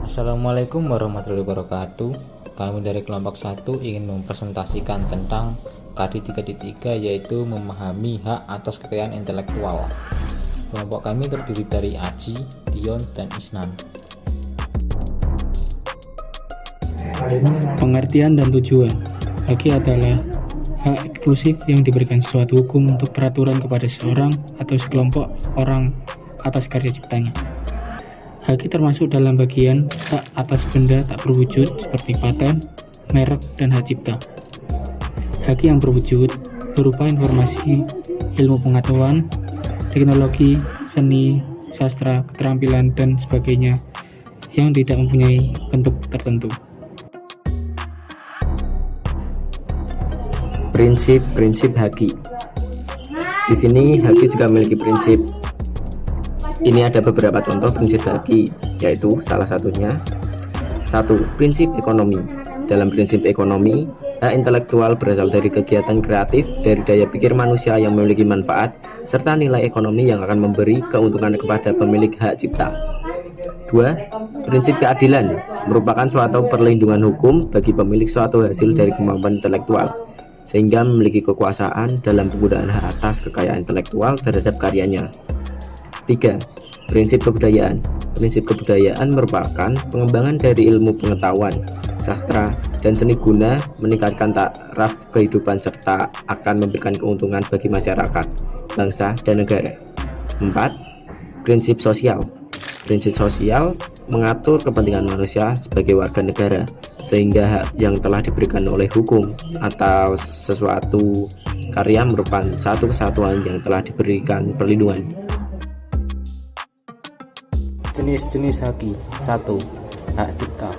Assalamualaikum warahmatullahi wabarakatuh. Kami dari kelompok 1 ingin mempresentasikan tentang KD 3.3, yaitu memahami hak atas kekayaan intelektual. Kelompok kami terdiri dari Aji, Dion, dan Isnan. Pengertian dan tujuan. Haki adalah hak eksklusif yang diberikan sesuatu hukum untuk peraturan kepada seorang atau sekelompok orang atas karya ciptanya. Haki termasuk dalam bagian hak atas benda tak berwujud seperti paten, merek, dan hak cipta. Haki yang berwujud berupa informasi, ilmu pengetahuan, teknologi, seni, sastra, keterampilan, dan sebagainya yang tidak mempunyai bentuk tertentu. Prinsip haki. Di sini haki juga memiliki prinsip. Ini ada beberapa contoh prinsip haki, yaitu salah satunya 1. Prinsip ekonomi. Dalam prinsip ekonomi, hak intelektual berasal dari kegiatan kreatif, dari daya pikir manusia yang memiliki manfaat, serta nilai ekonomi yang akan memberi keuntungan kepada pemilik hak cipta. 2. Prinsip keadilan merupakan suatu perlindungan hukum bagi pemilik suatu hasil dari kemampuan intelektual, sehingga memiliki kekuasaan dalam penggunaan hak atas kekayaan intelektual terhadap karyanya. 3. Prinsip kebudayaan. Prinsip kebudayaan merupakan pengembangan dari ilmu pengetahuan, sastra, dan seni guna meningkatkan taraf kehidupan serta akan memberikan keuntungan bagi masyarakat, bangsa, dan negara. 4. Prinsip sosial. Prinsip sosial mengatur kepentingan manusia sebagai warga negara, sehingga hak yang telah diberikan oleh hukum atau sesuatu karya merupakan satu kesatuan yang telah diberikan perlindungan. Jenis-jenis haki. 1. Hak cipta.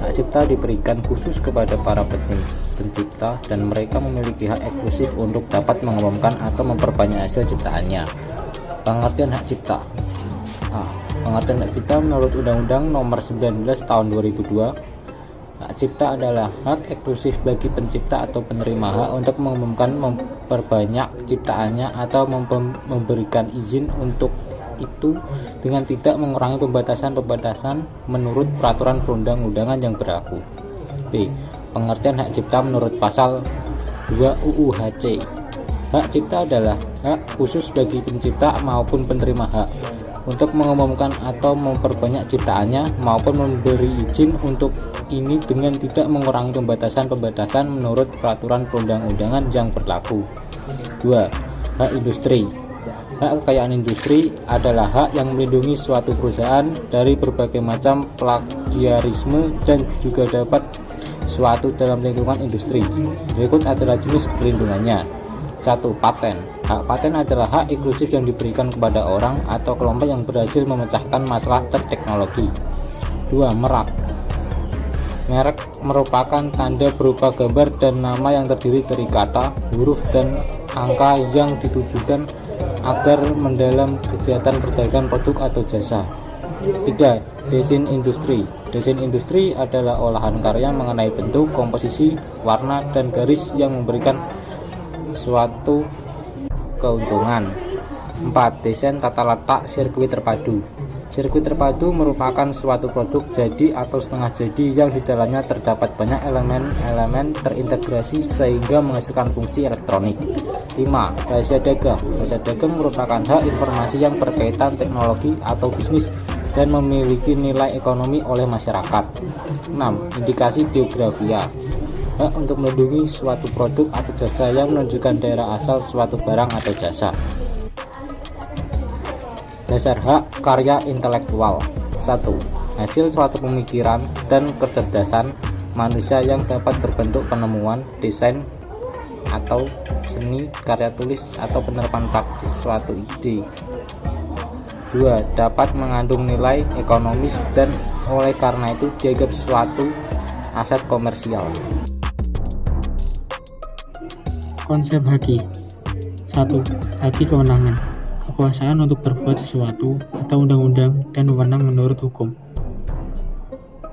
Hak cipta diberikan khusus kepada para pencipta dan mereka memiliki hak eksklusif untuk dapat mengembangkan atau memperbanyak hasil ciptaannya. Pengertian hak cipta. Pengertian hak cipta menurut Undang-Undang Nomor 19 Tahun 2002, hak cipta adalah hak eksklusif bagi pencipta atau penerima hak untuk mengembangkan, memperbanyak ciptaannya atau memberikan izin untuk itu dengan tidak mengurangi pembatasan-pembatasan menurut peraturan perundang-undangan yang berlaku. B. Pengertian hak cipta menurut pasal 2 UU HC. Hak cipta adalah hak khusus bagi pencipta maupun penerima hak untuk mengumumkan atau memperbanyak ciptaannya maupun memberi izin untuk ini dengan tidak mengurangi pembatasan-pembatasan menurut peraturan perundang-undangan yang berlaku. 2. Hak industri. Hak kekayaan industri adalah hak yang melindungi suatu perusahaan dari berbagai macam plagiarisme dan juga dapat suatu dalam lingkungan industri. Berikut adalah jenis perlindungannya. 1. Paten. Hak paten adalah hak eksklusif yang diberikan kepada orang atau kelompok yang berhasil memecahkan masalah teknologi. 2. Merak. Merek merupakan tanda berupa gambar dan nama yang terdiri dari kata, huruf, dan angka yang ditujukan agar mendalam kegiatan perdagangan produk atau jasa. 3. Desain industri. Desain industri adalah olahan karya mengenai bentuk, komposisi, warna, dan garis yang memberikan suatu keuntungan. 4. Desain tata letak sirkuit terpadu. Sirkuit terpadu merupakan suatu produk jadi atau setengah jadi yang di dalamnya terdapat banyak elemen-elemen terintegrasi sehingga menghasilkan fungsi elektronik. 5. Rahasia dagang. Rahasia dagang merupakan hak informasi yang berkaitan teknologi atau bisnis dan memiliki nilai ekonomi oleh masyarakat. 6. Indikasi geografia. Hak untuk melindungi suatu produk atau jasa yang menunjukkan daerah asal suatu barang atau jasa. Dasar hak karya intelektual. 1. Hasil suatu pemikiran dan kecerdasan manusia yang dapat berbentuk penemuan, desain, atau seni, karya tulis, atau penerapan praktis suatu ide. 2. Dapat mengandung nilai ekonomis dan oleh karena itu dianggap suatu aset komersial. Konsep haki. 1. Haki kewenangan. Kekuasaan untuk berbuat sesuatu atau undang-undang dan wewenang menurut hukum.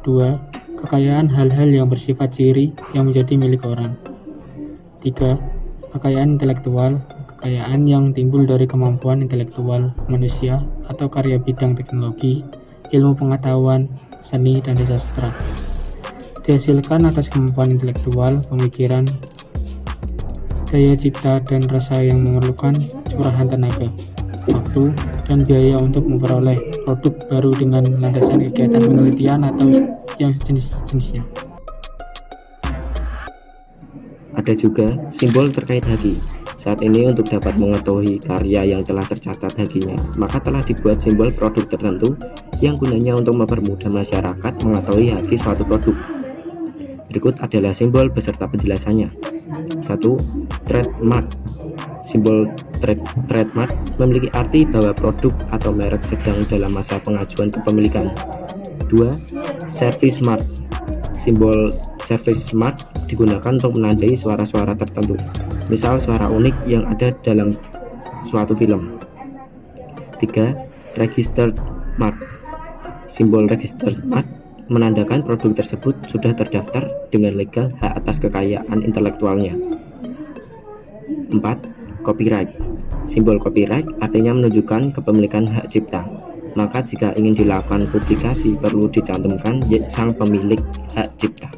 2. Kekayaan hal-hal yang bersifat ciri yang menjadi milik orang. 3. Kekayaan intelektual. Kekayaan yang timbul dari kemampuan intelektual manusia atau karya bidang teknologi, ilmu pengetahuan, seni, dan sastra. Dihasilkan atas kemampuan intelektual, pemikiran, daya cipta, dan rasa yang memerlukan curahan tenaga, waktu, dan biaya untuk memperoleh produk baru dengan landasan kegiatan penelitian atau yang sejenis-jenisnya. Ada juga simbol terkait Haki. Saat ini untuk dapat mengetahui karya yang telah tercatat hakinya, maka telah dibuat simbol produk tertentu yang gunanya untuk mempermudah masyarakat mengetahui haki suatu produk. Berikut adalah simbol beserta penjelasannya. 1. Trademark. Simbol trademark memiliki arti bahwa produk atau merek sedang dalam masa pengajuan kepemilikan. 2. Service mark. Simbol service mark digunakan untuk menandai suara-suara tertentu, misal suara unik yang ada dalam suatu film. 3. Registered mark. Simbol registered mark menandakan produk tersebut sudah terdaftar dengan legal hak atas kekayaan intelektualnya. 4. Copyright. Simbol copyright artinya menunjukkan kepemilikan hak cipta. Maka jika ingin dilakukan publikasi perlu dicantumkan sang pemilik hak cipta.